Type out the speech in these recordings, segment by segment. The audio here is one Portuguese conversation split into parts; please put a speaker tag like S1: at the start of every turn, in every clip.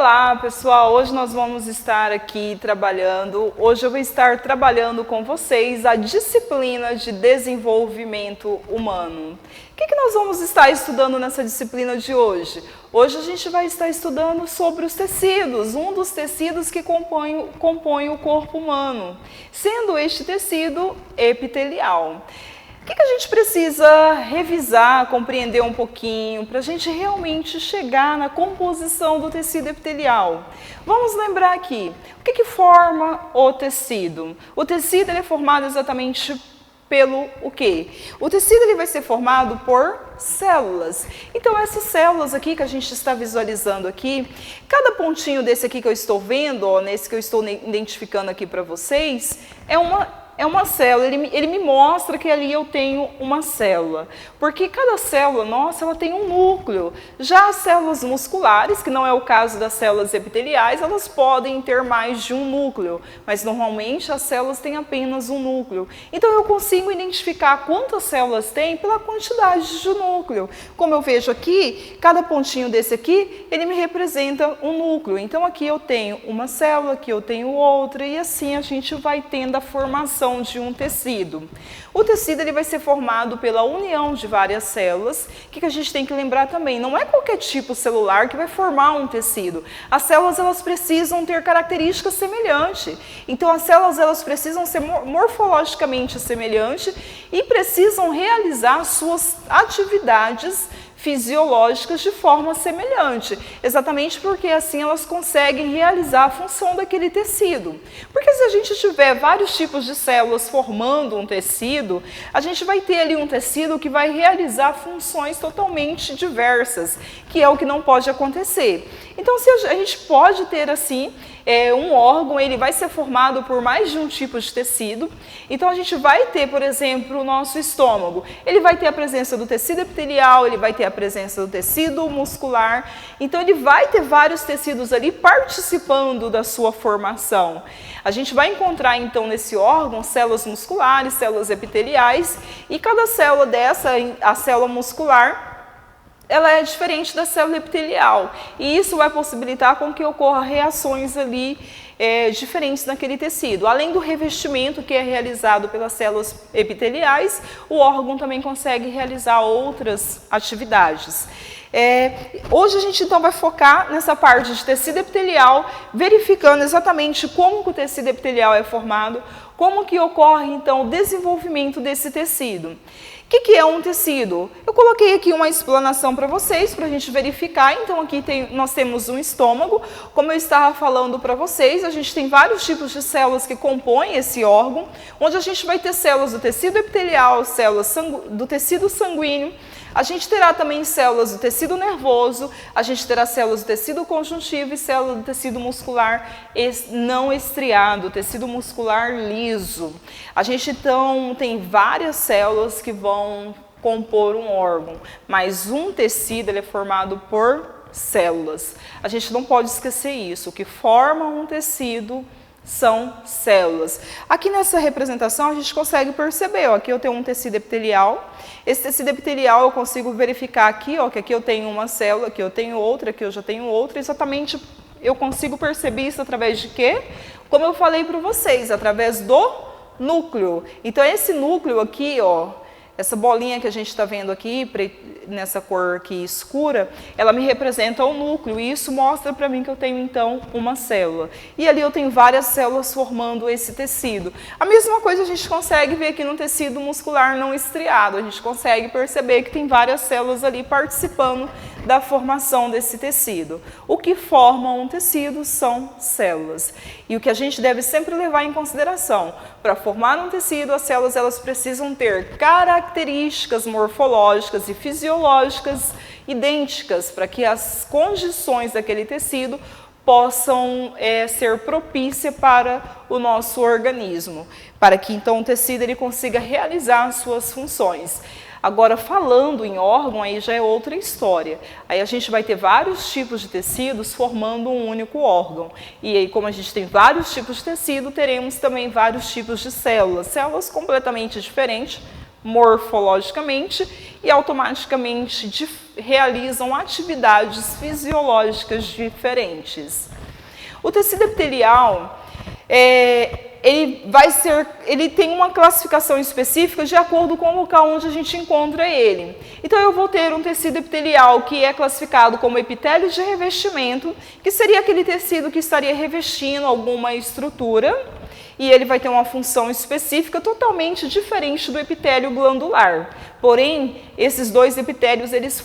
S1: Olá pessoal, hoje nós vamos estar aqui hoje eu vou estar trabalhando com vocês a disciplina de desenvolvimento humano. O que nós vamos estar estudando nessa disciplina de hoje? Hoje a gente vai estar estudando sobre os tecidos, um dos tecidos que compõe o corpo humano, sendo este tecido epitelial. O que a gente precisa revisar, compreender um pouquinho, para a gente realmente chegar na composição do tecido epitelial? Vamos lembrar aqui, o que forma o tecido? O tecido ele é formado exatamente pelo o quê? O tecido ele vai ser formado por células. Então essas células aqui que a gente está visualizando aqui, cada pontinho desse aqui que eu estou vendo, ó, nesse que eu estou identificando aqui para vocês, é uma célula, ele me mostra que ali eu tenho uma célula, porque cada célula nossa, ela tem um núcleo. Já as células musculares, que não é o caso das células epiteliais, elas podem ter mais de um núcleo, mas normalmente as células têm apenas um núcleo. Então eu consigo identificar quantas células tem pela quantidade de núcleo. Como eu vejo aqui, cada pontinho desse aqui, ele me representa um núcleo. Então aqui eu tenho uma célula, aqui eu tenho outra, e assim a gente vai tendo a formação de um tecido. O tecido ele vai ser formado pela união de várias células. O que a gente tem que lembrar também? Não é qualquer tipo celular que vai formar um tecido. As células elas precisam ter características semelhantes. Então as células elas precisam ser morfologicamente semelhantes e precisam realizar suas atividades fisiológicas de forma semelhante, exatamente porque assim elas conseguem realizar a função daquele tecido. Porque se a gente tiver vários tipos de células formando um tecido, a gente vai ter ali um tecido que vai realizar funções totalmente diversas, que é o que não pode acontecer. Então, se a gente pode ter assim, um órgão, ele vai ser formado por mais de um tipo de tecido. Então a gente vai ter, por exemplo, o nosso estômago. Ele vai ter a presença do tecido epitelial, ele vai ter a presença do tecido muscular. Então ele vai ter vários tecidos ali participando da sua formação. A gente vai encontrar então nesse órgão células musculares, células epiteliais, e cada célula dessa, a célula muscular, ela é diferente da célula epitelial, e isso vai possibilitar com que ocorra reações ali diferentes naquele tecido. Além do revestimento que é realizado pelas células epiteliais, o órgão também consegue realizar outras atividades. Hoje a gente então vai focar nessa parte de tecido epitelial, verificando exatamente como o tecido epitelial é formado, como que ocorre então o desenvolvimento desse tecido. O que é um tecido? Eu coloquei aqui uma explanação para vocês, para a gente verificar. Então aqui nós temos um estômago, como eu estava falando para vocês, a gente tem vários tipos de células que compõem esse órgão, onde a gente vai ter células do tecido epitelial, células do tecido sanguíneo, a gente terá também células do tecido nervoso, a gente terá células do tecido conjuntivo e células do tecido muscular não estriado, tecido muscular liso. A gente então tem várias células que vão compor um órgão, mas um tecido ele é formado por células. A gente não pode esquecer isso, o que forma um tecido são células. Aqui nessa representação a gente consegue perceber, ó, aqui eu tenho um tecido epitelial. Esse tecido epitelial eu consigo verificar aqui, ó, que aqui eu tenho uma célula, aqui eu tenho outra, aqui eu já tenho outra. Exatamente eu consigo perceber isso através de quê? Como eu falei para vocês, através do núcleo. Então esse núcleo aqui, ó, essa bolinha que a gente está vendo aqui, nessa cor aqui escura, ela me representa o núcleo, e isso mostra para mim que eu tenho então uma célula. E ali eu tenho várias células formando esse tecido. A mesma coisa a gente consegue ver aqui no tecido muscular não estriado, a gente consegue perceber que tem várias células ali participando da formação desse tecido. O que forma um tecido são células. E o que a gente deve sempre levar em consideração, para formar um tecido, as células elas precisam ter características morfológicas e fisiológicas idênticas para que as condições daquele tecido possam ser propícias para o nosso organismo, para que então o tecido ele consiga realizar as suas funções. Agora, falando em órgão, aí já é outra história. Aí a gente vai ter vários tipos de tecidos formando um único órgão. E aí, como a gente tem vários tipos de tecido, teremos também vários tipos de células. Células completamente diferentes, morfologicamente e automaticamente realizam atividades fisiológicas diferentes. O tecido epitelial, ele tem uma classificação específica de acordo com o local onde a gente encontra ele. Então eu vou ter um tecido epitelial que é classificado como epitélio de revestimento, que seria aquele tecido que estaria revestindo alguma estrutura, e ele vai ter uma função específica totalmente diferente do epitélio glandular. Porém, esses dois epitélios, eles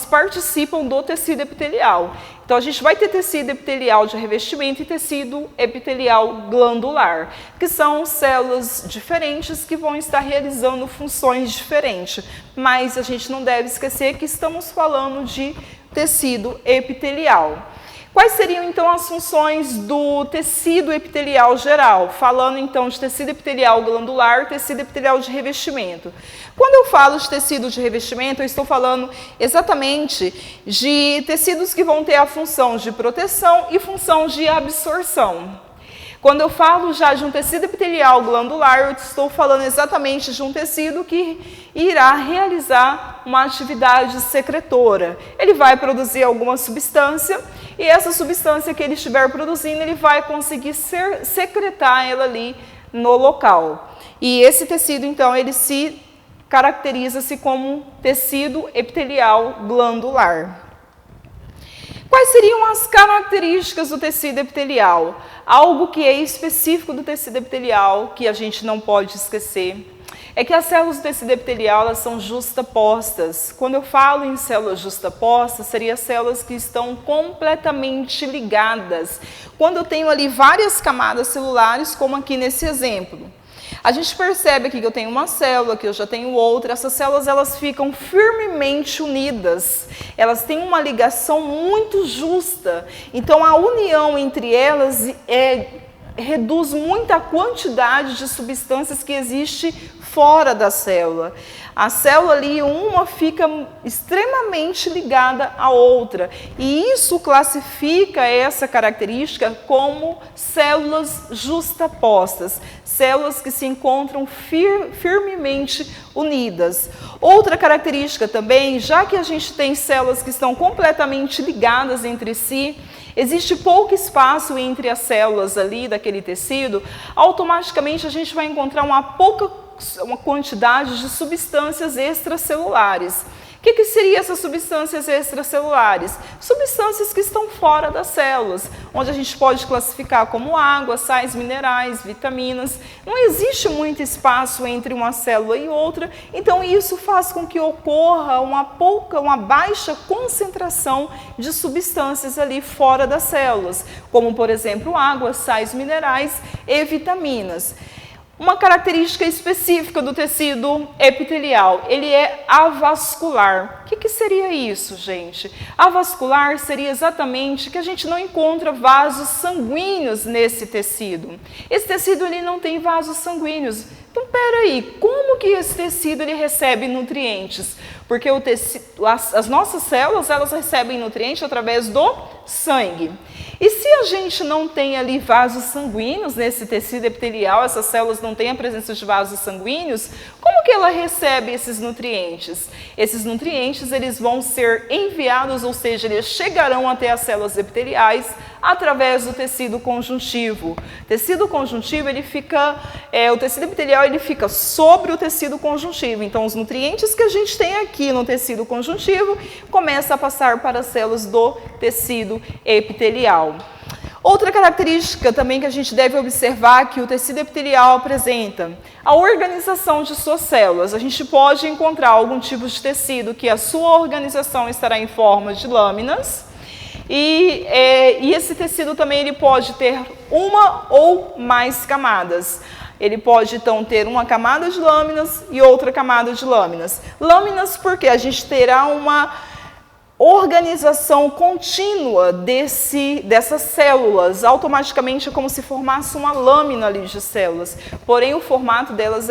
S1: participam do tecido epitelial. Então, a gente vai ter tecido epitelial de revestimento e tecido epitelial glandular, que são células diferentes que vão estar realizando funções diferentes. Mas a gente não deve esquecer que estamos falando de tecido epitelial. Quais seriam, então, as funções do tecido epitelial geral? Falando, então, de tecido epitelial glandular, tecido epitelial de revestimento. Quando eu falo de tecido de revestimento, eu estou falando exatamente de tecidos que vão ter a função de proteção e função de absorção. Quando eu falo já de um tecido epitelial glandular, eu estou falando exatamente de um tecido que irá realizar uma atividade secretora. Ele vai produzir alguma substância e essa substância que ele estiver produzindo, ele vai conseguir secretar ela ali no local. E esse tecido, então, ele caracteriza-se como tecido epitelial glandular. Quais seriam as características do tecido epitelial? Algo que é específico do tecido epitelial, que a gente não pode esquecer, é que as células do tecido epitelial elas são justapostas. Quando eu falo em células justapostas, seriam células que estão completamente ligadas. Quando eu tenho ali várias camadas celulares, como aqui nesse exemplo. A gente percebe aqui que eu tenho uma célula, que eu já tenho outra, essas células elas ficam firmemente unidas, elas têm uma ligação muito justa, então a união entre elas reduz muito a quantidade de substâncias que existe fora da célula. A célula ali, uma fica extremamente ligada à outra. E isso classifica essa característica como células justapostas. Células que se encontram firmemente unidas. Outra característica também, já que a gente tem células que estão completamente ligadas entre si, existe pouco espaço entre as células ali daquele tecido, automaticamente a gente vai encontrar uma quantidade de substâncias extracelulares. O que seriam essas substâncias extracelulares? Substâncias que estão fora das células, onde a gente pode classificar como água, sais minerais, vitaminas. Não existe muito espaço entre uma célula e outra, então isso faz com que ocorra uma baixa concentração de substâncias ali fora das células, como por exemplo água, sais minerais e vitaminas. Uma característica específica do tecido epitelial, ele é avascular. O que seria isso, gente? Avascular seria exatamente que a gente não encontra vasos sanguíneos nesse tecido. Esse tecido ele não tem vasos sanguíneos. Então, peraí, como que esse tecido ele recebe nutrientes? Porque as nossas células elas recebem nutrientes através do sangue. E se a gente não tem ali vasos sanguíneos nesse tecido epitelial, essas células não têm a presença de vasos sanguíneos, como que ela recebe esses nutrientes? Esses nutrientes eles vão ser enviados, ou seja, eles chegarão até as células epiteliais através do tecido conjuntivo. O tecido conjuntivo, o tecido epitelial ele fica sobre o tecido conjuntivo. Então, os nutrientes que a gente tem aqui no tecido conjuntivo começam a passar para as células do tecido epitelial. Outra característica também que a gente deve observar que o tecido epitelial apresenta a organização de suas células. A gente pode encontrar algum tipo de tecido que a sua organização estará em forma de lâminas e esse tecido também ele pode ter uma ou mais camadas. Ele pode, então, ter uma camada de lâminas e outra camada de lâminas. Lâminas porque a gente terá uma organização contínua dessas células. Automaticamente é como se formasse uma lâmina ali de células. Porém, o formato delas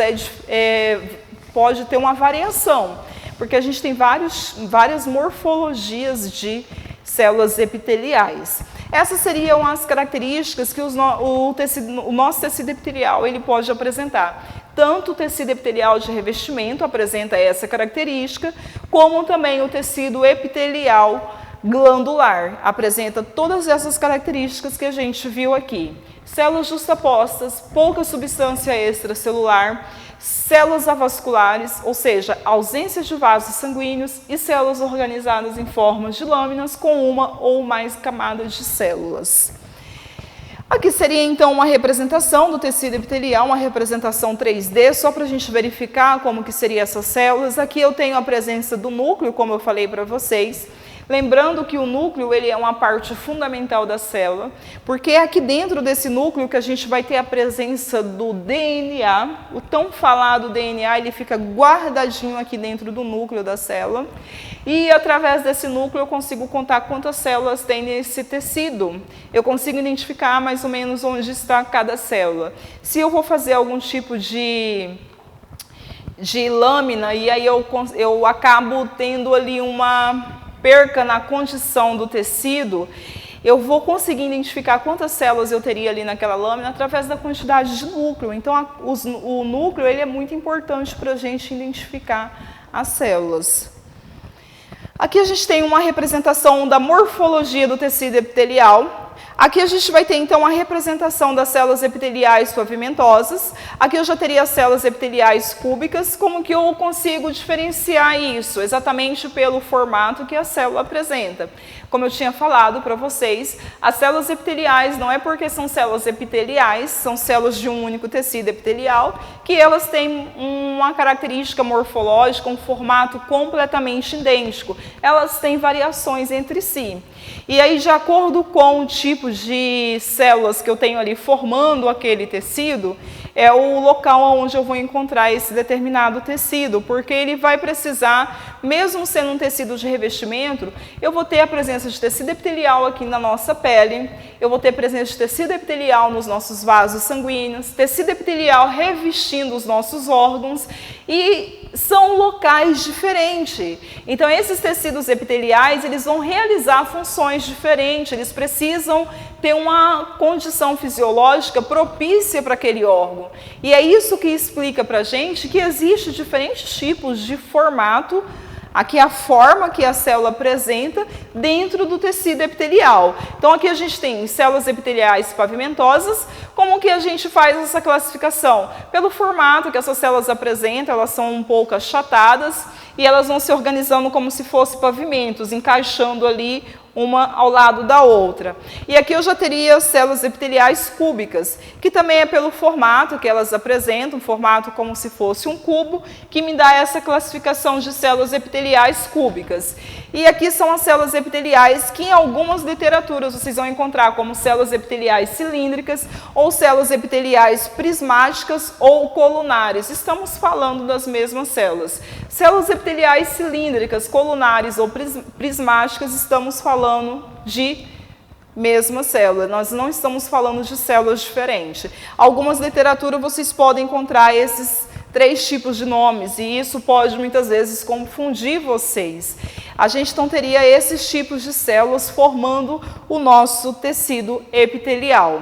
S1: pode ter uma variação, porque a gente tem várias morfologias de células epiteliais. Essas seriam as características que o nosso tecido epitelial ele pode apresentar. Tanto o tecido epitelial de revestimento apresenta essa característica, como também o tecido epitelial glandular apresenta todas essas características que a gente viu aqui. Células justapostas, pouca substância extracelular, células avasculares, ou seja, ausência de vasos sanguíneos, e células organizadas em formas de lâminas com uma ou mais camadas de células. Aqui seria então uma representação do tecido epitelial, uma representação 3D, só para a gente verificar como que seriam essas células. Aqui eu tenho a presença do núcleo, como eu falei para vocês. Lembrando que o núcleo ele é uma parte fundamental da célula, porque é aqui dentro desse núcleo que a gente vai ter a presença do DNA, o tão falado DNA, ele fica guardadinho aqui dentro do núcleo da célula, e através desse núcleo eu consigo contar quantas células tem nesse tecido, eu consigo identificar mais ou menos onde está cada célula. Se eu vou fazer algum tipo de lâmina, e aí eu acabo tendo ali uma perca na condição do tecido, eu vou conseguir identificar quantas células eu teria ali naquela lâmina através da quantidade de núcleo. Então, o núcleo ele é muito importante para a gente identificar as células. Aqui a gente tem uma representação da morfologia do tecido epitelial. Aqui a gente vai ter então a representação das células epiteliais pavimentosas. Aqui eu já teria as células epiteliais cúbicas. Como que eu consigo diferenciar isso? Exatamente pelo formato que a célula apresenta. Como eu tinha falado para vocês, as células epiteliais não é porque são células epiteliais, são células de um único tecido epitelial, que elas têm uma característica morfológica, um formato completamente idêntico. Elas têm variações entre si. E aí, de acordo com o tipo de células que eu tenho ali formando aquele tecido, é o local onde eu vou encontrar esse determinado tecido, porque ele vai precisar, mesmo sendo um tecido de revestimento, eu vou ter a presença de tecido epitelial aqui na nossa pele, eu vou ter presença de tecido epitelial nos nossos vasos sanguíneos, tecido epitelial revestindo os nossos órgãos, e são locais diferentes. Então, esses tecidos epiteliais, eles vão realizar funções diferentes, eles precisam ter uma condição fisiológica propícia para aquele órgão. E é isso que explica para a gente que existe diferentes tipos de formato, aqui a forma que a célula apresenta dentro do tecido epitelial. Então aqui a gente tem células epiteliais pavimentosas. Como que a gente faz essa classificação? Pelo formato que essas células apresentam, elas são um pouco achatadas e elas vão se organizando como se fossem pavimentos, encaixando ali uma ao lado da outra. E aqui eu já teria células epiteliais cúbicas, que também é pelo formato que elas apresentam, um formato como se fosse um cubo, que me dá essa classificação de células epiteliais cúbicas. E aqui são as células epiteliais que em algumas literaturas vocês vão encontrar como células epiteliais cilíndricas ou células epiteliais prismáticas ou colunares. Estamos falando das mesmas células. Células epiteliais cilíndricas, colunares ou prismáticas, estamos falando de mesma célula, nós não estamos falando de células diferentes. Algumas literaturas vocês podem encontrar esses 3 tipos de nomes e isso pode muitas vezes confundir vocês. A gente então teria esses tipos de células formando o nosso tecido epitelial.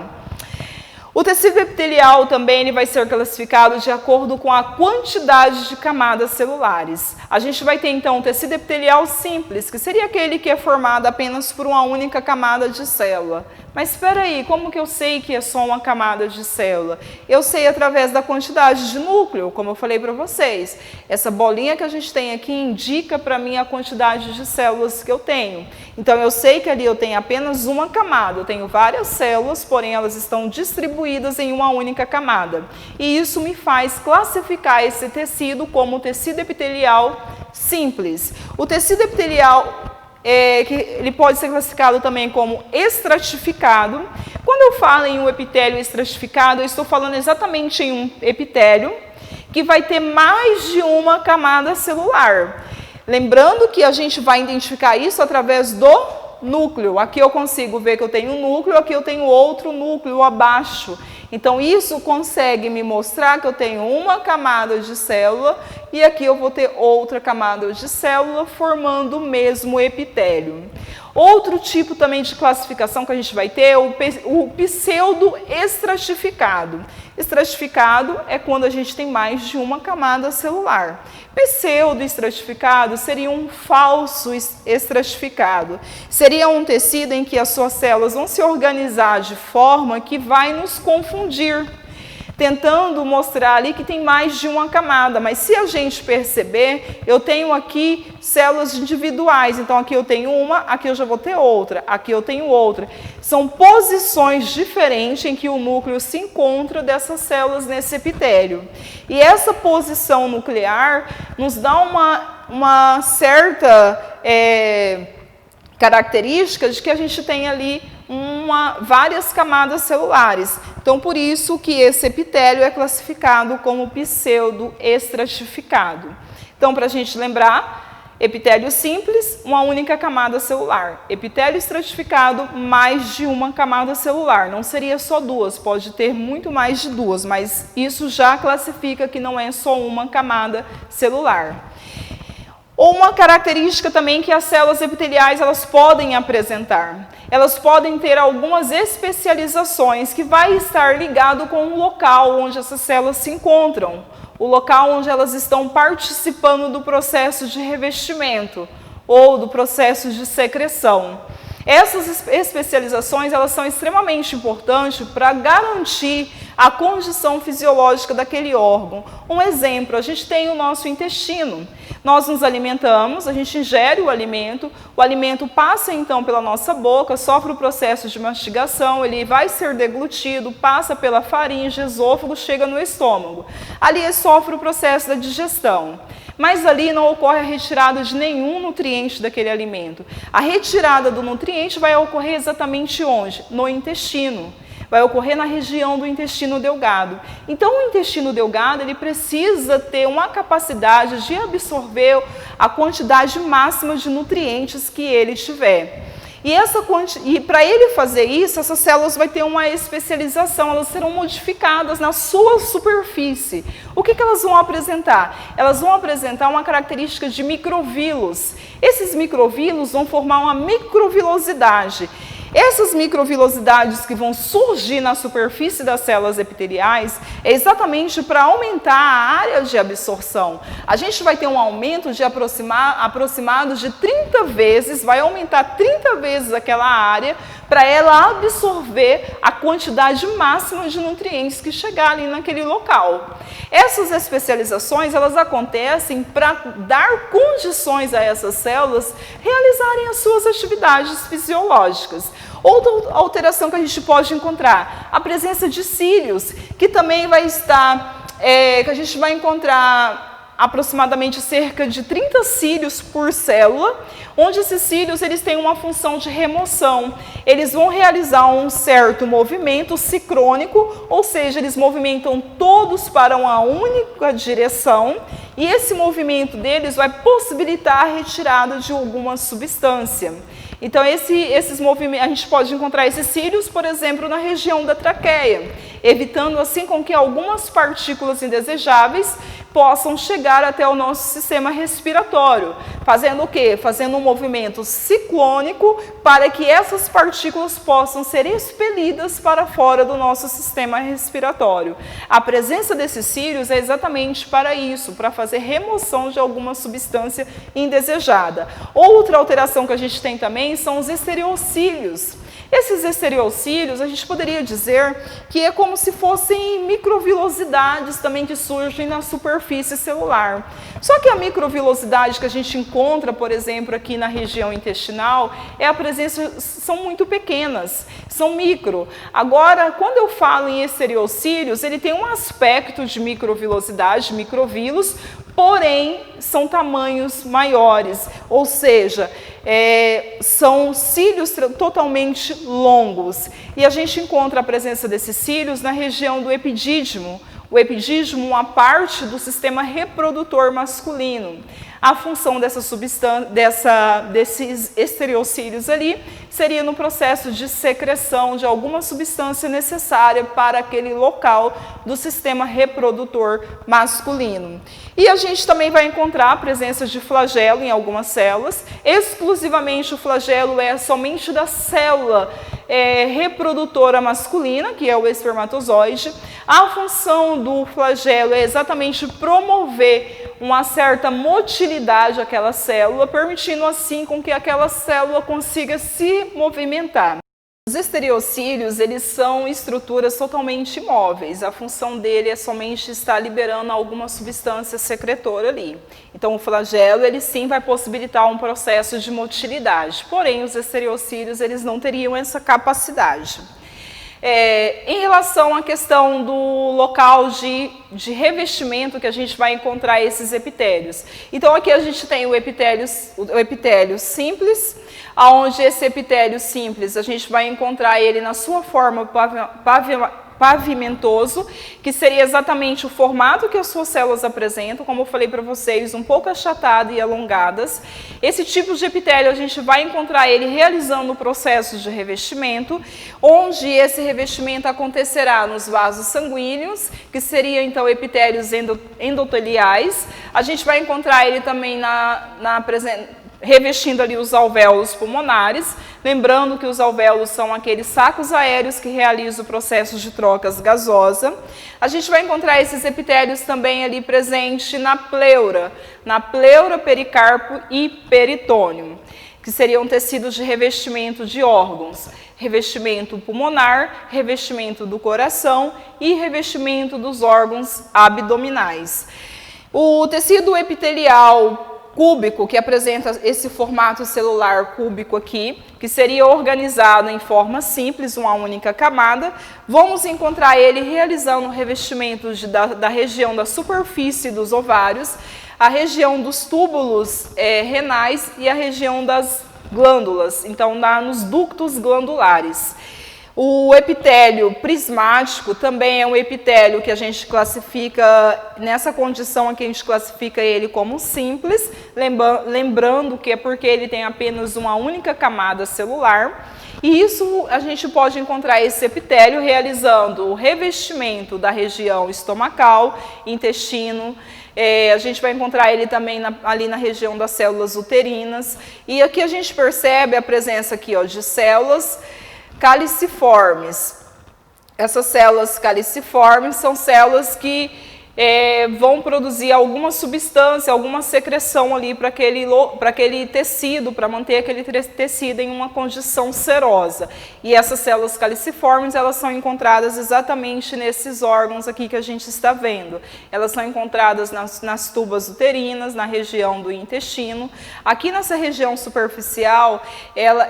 S1: O tecido epitelial também ele vai ser classificado de acordo com a quantidade de camadas celulares. A gente vai ter então o tecido epitelial simples, que seria aquele que é formado apenas por uma única camada de célula. Mas espera aí, como que eu sei que é só uma camada de célula? Eu sei através da quantidade de núcleo, como eu falei para vocês. Essa bolinha que a gente tem aqui indica para mim a quantidade de células que eu tenho. Então eu sei que ali eu tenho apenas uma camada, eu tenho várias células, porém elas estão distribuídas em uma única camada. E isso me faz classificar esse tecido como tecido epitelial simples. O tecido epitelial que ele pode ser classificado também como estratificado. Quando eu falo em um epitélio estratificado, eu estou falando exatamente em um epitélio que vai ter mais de uma camada celular. Lembrando que a gente vai identificar isso através do núcleo. Aqui eu consigo ver que eu tenho um núcleo, aqui eu tenho outro núcleo abaixo. Então, isso consegue me mostrar que eu tenho uma camada de célula e aqui eu vou ter outra camada de célula formando o mesmo epitélio. Outro tipo também de classificação que a gente vai ter é o pseudo-estratificado. Estratificado é quando a gente tem mais de uma camada celular. Pseudo-estratificado seria um falso estratificado. Seria um tecido em que as suas células vão se organizar de forma que vai nos confundir, tentando mostrar ali que tem mais de uma camada, mas se a gente perceber, eu tenho aqui células individuais, então aqui eu tenho uma, aqui eu já vou ter outra, aqui eu tenho outra. São posições diferentes em que o núcleo se encontra dessas células nesse epitélio. E essa posição nuclear nos dá uma certa característica de que a gente tem ali várias camadas celulares. Então, por isso que esse epitélio é classificado como pseudo-estratificado. Então, para a gente lembrar, epitélio simples, uma única camada celular. Epitélio estratificado, mais de uma camada celular. Não seria só duas, pode ter muito mais de duas, mas isso já classifica que não é só uma camada celular. Ou uma característica também que as células epiteliais elas podem apresentar. Elas podem ter algumas especializações que vai estar ligado com o local onde essas células se encontram, o local onde elas estão participando do processo de revestimento ou do processo de secreção. Essas especializações elas são extremamente importantes para garantir a condição fisiológica daquele órgão. Um exemplo, a gente tem o nosso intestino. Nós nos alimentamos, a gente ingere o alimento passa então pela nossa boca, sofre o processo de mastigação, ele vai ser deglutido, passa pela faringe, esôfago, chega no estômago. Ali ele sofre o processo da digestão. Mas ali não ocorre a retirada de nenhum nutriente daquele alimento. A retirada do nutriente vai ocorrer exatamente onde? No intestino. Vai ocorrer na região do intestino delgado. Então, o intestino delgado ele precisa ter uma capacidade de absorver a quantidade máxima de nutrientes que ele tiver. E para ele fazer isso, essas células vão ter uma especialização, elas serão modificadas na sua superfície. O que elas vão apresentar? Elas vão apresentar uma característica de microvílos. Esses microvílos vão formar uma microvilosidade. Essas microvilosidades que vão surgir na superfície das células epiteliais é exatamente para aumentar a área de absorção. A gente vai ter um aumento de aproximado de 30 vezes, vai aumentar 30 vezes aquela área para ela absorver a quantidade máxima de nutrientes que chegar ali naquele local. Essas especializações elas acontecem para dar condições a essas células realizarem as suas atividades fisiológicas. Outra alteração que a gente pode encontrar, a presença de cílios, que também vai estar, que a gente vai encontrar aproximadamente cerca de 30 cílios por célula, onde esses cílios eles têm uma função de remoção. Eles vão realizar um certo movimento sincrônico, ou seja, eles movimentam todos para uma única direção, e esse movimento deles vai possibilitar a retirada de alguma substância. Então, esses movimentos, a gente pode encontrar esses cílios, por exemplo, na região da traqueia, evitando assim com que algumas partículas indesejáveis possam chegar até o nosso sistema respiratório. Fazendo o quê? Fazendo um movimento ciclônico para que essas partículas possam ser expelidas para fora do nosso sistema respiratório. A presença desses cílios é exatamente para isso, para fazer remoção de alguma substância indesejada. Outra alteração que a gente tem também são os estereocílios. Esses estereocílios, a gente poderia dizer que é como se fossem microvilosidades também que surgem na superfície celular. Só que a microvilosidade que a gente encontra, por exemplo, aqui na região intestinal, são muito pequenas, são micro. Agora, quando eu falo em estereocílios, ele tem um aspecto de microvilosidade, microvilos, porém são tamanhos maiores, ou seja, são cílios totalmente longos. E a gente encontra a presença desses cílios na região do epidídimo, O epidídimo, uma parte do sistema reprodutor masculino. A função dessa substância, desses estereocílios ali, seria no processo de secreção de alguma substância necessária para aquele local do sistema reprodutor masculino. E a gente também vai encontrar a presença de flagelo em algumas células. Exclusivamente o flagelo é somente da célula reprodutora masculina, que é o espermatozoide. A função do flagelo é exatamente promover uma certa motilidade àquela célula, permitindo assim com que aquela célula consiga se movimentar. Os estereocílios, eles são estruturas totalmente imóveis. A função dele é somente estar liberando alguma substância secretora ali. Então, o flagelo, ele sim vai possibilitar um processo de motilidade. Porém, os estereocílios, eles não teriam essa capacidade. Em relação à questão do local de revestimento que a gente vai encontrar esses epitélios. Então, aqui a gente tem o epitélio simples, onde esse epitélio simples a gente vai encontrar ele na sua forma pavimentoso, que seria exatamente o formato que as suas células apresentam, como eu falei para vocês, um pouco achatado e alongadas. Esse tipo de epitélio a gente vai encontrar ele realizando o processo de revestimento, onde esse revestimento acontecerá nos vasos sanguíneos, que seriam então epitélios endoteliais. A gente vai encontrar ele também revestindo ali os alvéolos pulmonares, lembrando que os alvéolos são aqueles sacos aéreos que realizam o processo de trocas gasosa. A gente vai encontrar esses epitélios também ali presente na pleura, pericarpo e peritônio, que seriam tecidos de revestimento de órgãos, revestimento pulmonar, revestimento do coração e revestimento dos órgãos abdominais. O tecido epitelial cúbico, que apresenta esse formato celular cúbico aqui, que seria organizado em forma simples, uma única camada, vamos encontrar ele realizando revestimentos da região da superfície dos ovários, a região dos túbulos renais e a região das glândulas, então nos ductos glandulares. O epitélio prismático também é um epitélio que a gente classifica, nessa condição aqui a gente classifica ele como simples, lembrando que é porque ele tem apenas uma única camada celular. E isso a gente pode encontrar esse epitélio realizando o revestimento da região estomacal, intestino. A gente vai encontrar ele também ali na região das células uterinas. E aqui a gente percebe a presença aqui, de células caliciformes. Essas células caliciformes são células que vão produzir alguma substância, alguma secreção ali para aquele tecido, para manter aquele tecido em uma condição serosa. E essas células caliciformes, elas são encontradas exatamente nesses órgãos aqui que a gente está vendo. Elas são encontradas nas tubas uterinas, na região do intestino. Aqui nessa região superficial,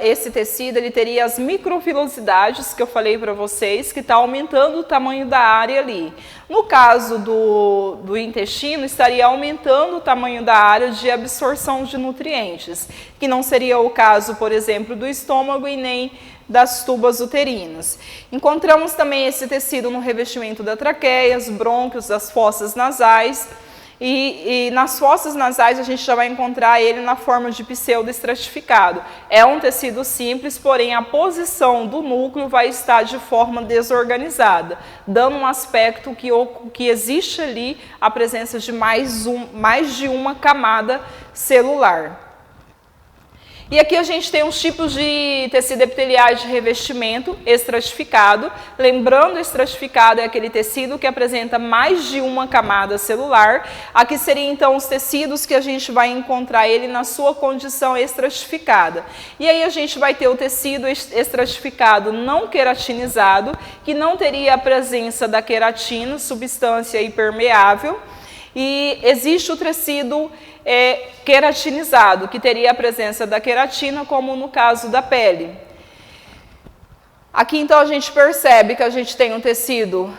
S1: esse tecido ele teria as microvilosidades que eu falei para vocês, que está aumentando o tamanho da área ali. No caso do intestino, estaria aumentando o tamanho da área de absorção de nutrientes, que não seria o caso, por exemplo, do estômago e nem das tubas uterinas. Encontramos também esse tecido no revestimento da traqueia, os brônquios, das fossas nasais. E nas fossas nasais a gente já vai encontrar ele na forma de pseudoestratificado. É um tecido simples, porém a posição do núcleo vai estar de forma desorganizada, dando um aspecto que existe ali a presença de mais de uma camada celular. E aqui a gente tem os tipos de tecido epiteliais de revestimento estratificado. Lembrando, estratificado é aquele tecido que apresenta mais de uma camada celular. Aqui seriam então os tecidos que a gente vai encontrar ele na sua condição estratificada. E aí a gente vai ter o tecido estratificado não queratinizado, que não teria a presença da queratina, substância hipermeável. E existe o tecido queratinizado, que teria a presença da queratina, como no caso da pele. Aqui então a gente percebe que a gente tem um tecido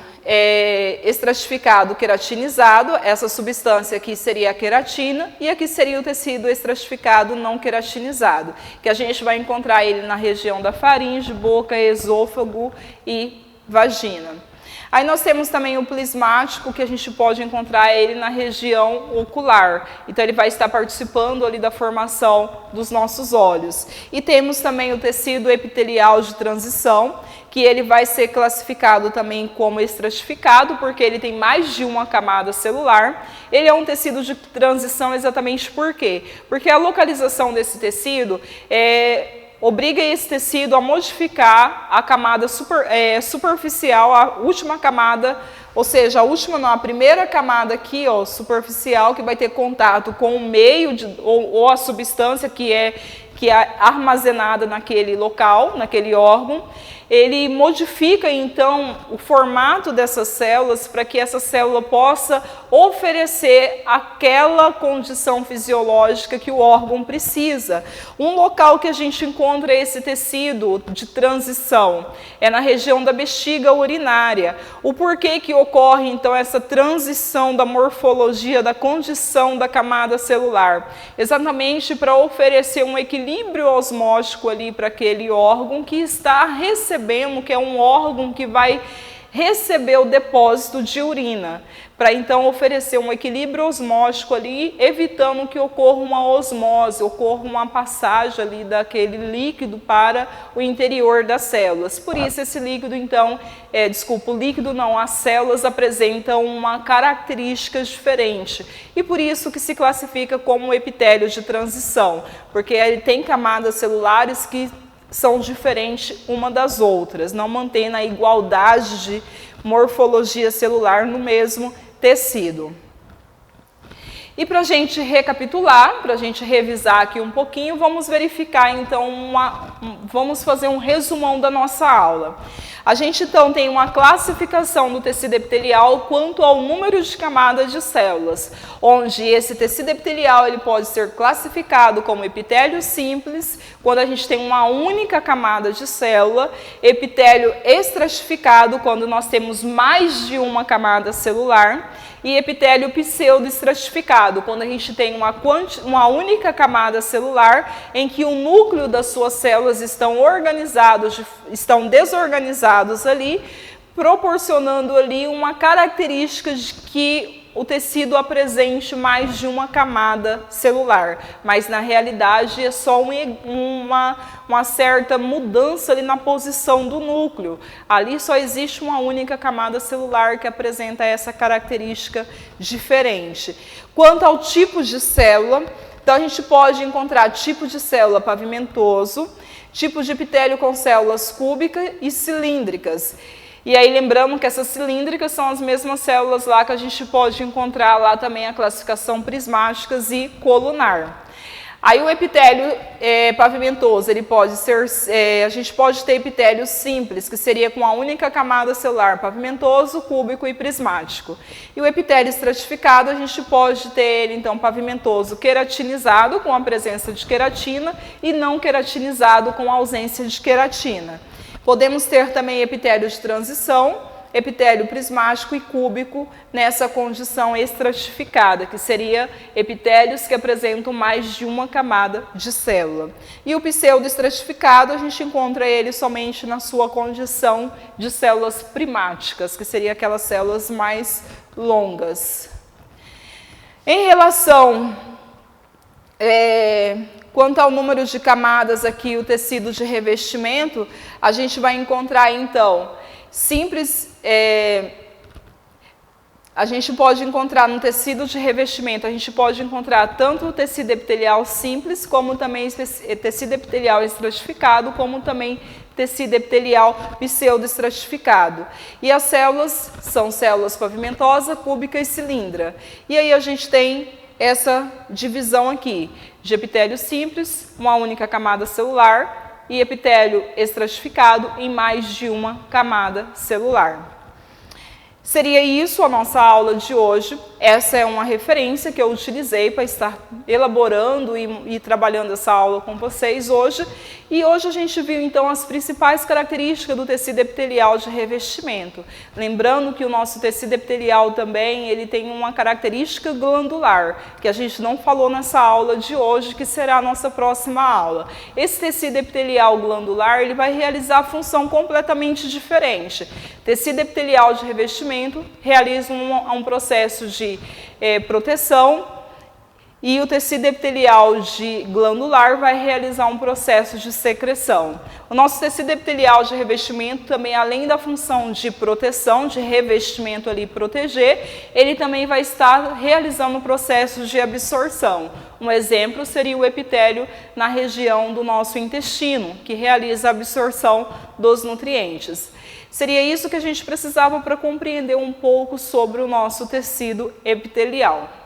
S1: estratificado queratinizado, essa substância aqui seria a queratina, e aqui seria o tecido estratificado não queratinizado, que a gente vai encontrar ele na região da faringe, boca, esôfago e vagina. Aí nós temos também o plismático, que a gente pode encontrar ele na região ocular. Então ele vai estar participando ali da formação dos nossos olhos. E temos também o tecido epitelial de transição, que ele vai ser classificado também como estratificado, porque ele tem mais de uma camada celular. Ele é um tecido de transição exatamente por quê? Porque a localização desse tecido obriga esse tecido a modificar a camada superficial, a última camada, ou seja, a primeira camada aqui, ó, superficial, que vai ter contato com o meio ou a substância que é armazenada naquele local, naquele órgão. Ele modifica, então, o formato dessas células para que essa célula possa oferecer aquela condição fisiológica que o órgão precisa. Um local que a gente encontra esse tecido de transição é na região da bexiga urinária. O porquê que ocorre, então, essa transição da morfologia, da condição da camada celular? Exatamente para oferecer um equilíbrio osmótico ali para aquele órgão que está recebendo, que é um órgão que vai receber o depósito de urina, para então oferecer um equilíbrio osmótico ali, evitando que ocorra uma osmose, ocorra uma passagem ali daquele líquido para o interior das células. Por isso esse líquido, então, as células apresentam uma característica diferente e por isso que se classifica como epitélio de transição, porque ele tem camadas celulares que são diferentes uma das outras, não mantendo a igualdade de morfologia celular no mesmo tecido. E para a gente recapitular, para a gente revisar aqui um pouquinho, vamos verificar então, vamos fazer um resumão da nossa aula. A gente então tem uma classificação do tecido epitelial quanto ao número de camadas de células, onde esse tecido epitelial ele pode ser classificado como epitélio simples, quando a gente tem uma única camada de célula, epitélio estratificado, quando nós temos mais de uma camada celular, e epitélio pseudoestratificado, quando a gente tem uma única camada celular em que o núcleo das suas células estão desorganizados ali, proporcionando ali uma característica de que o tecido apresente mais de uma camada celular, mas na realidade é só uma certa mudança ali na posição do núcleo. Ali só existe uma única camada celular que apresenta essa característica diferente. Quanto ao tipo de célula, então a gente pode encontrar tipo de célula pavimentoso, tipo de epitélio com células cúbicas e cilíndricas. E aí lembramos que essas cilíndricas são as mesmas células lá que a gente pode encontrar lá também a classificação prismáticas e colunar. Aí o epitélio pavimentoso, ele pode ser, a gente pode ter epitélio simples, que seria com a única camada celular, pavimentoso, cúbico e prismático. E o epitélio estratificado, a gente pode ter ele, então, pavimentoso queratinizado, com a presença de queratina, e não queratinizado, com a ausência de queratina. Podemos ter também epitélio de transição, epitélio prismático e cúbico nessa condição estratificada, que seria epitélios que apresentam mais de uma camada de célula. E o pseudoestratificado, a gente encontra ele somente na sua condição de células primáticas, que seria aquelas células mais longas. Em relação quanto ao número de camadas aqui, o tecido de revestimento, a gente vai encontrar então simples, a gente pode encontrar no tecido de revestimento, a gente pode encontrar tanto o tecido epitelial simples, como também tecido epitelial estratificado, como também tecido epitelial pseudoestratificado. E as células são células pavimentosa, cúbica e cilindra. E aí a gente tem essa divisão aqui de epitélio simples, uma única camada celular, e epitélio estratificado em mais de uma camada celular. Seria isso a nossa aula de hoje. Essa é uma referência que eu utilizei para estar elaborando e trabalhando essa aula com vocês hoje. E hoje a gente viu então as principais características do tecido epitelial de revestimento. Lembrando que o nosso tecido epitelial também ele tem uma característica glandular, que a gente não falou nessa aula de hoje, que será a nossa próxima aula. Esse tecido epitelial glandular ele vai realizar função completamente diferente. Tecido epitelial de revestimento realiza um processo de proteção, e o tecido epitelial glandular vai realizar um processo de secreção. O nosso tecido epitelial de revestimento também, além da função de proteção, de revestimento ali proteger, ele também vai estar realizando um processo de absorção. Um exemplo seria o epitélio na região do nosso intestino, que realiza a absorção dos nutrientes. Seria isso que a gente precisava para compreender um pouco sobre o nosso tecido epitelial.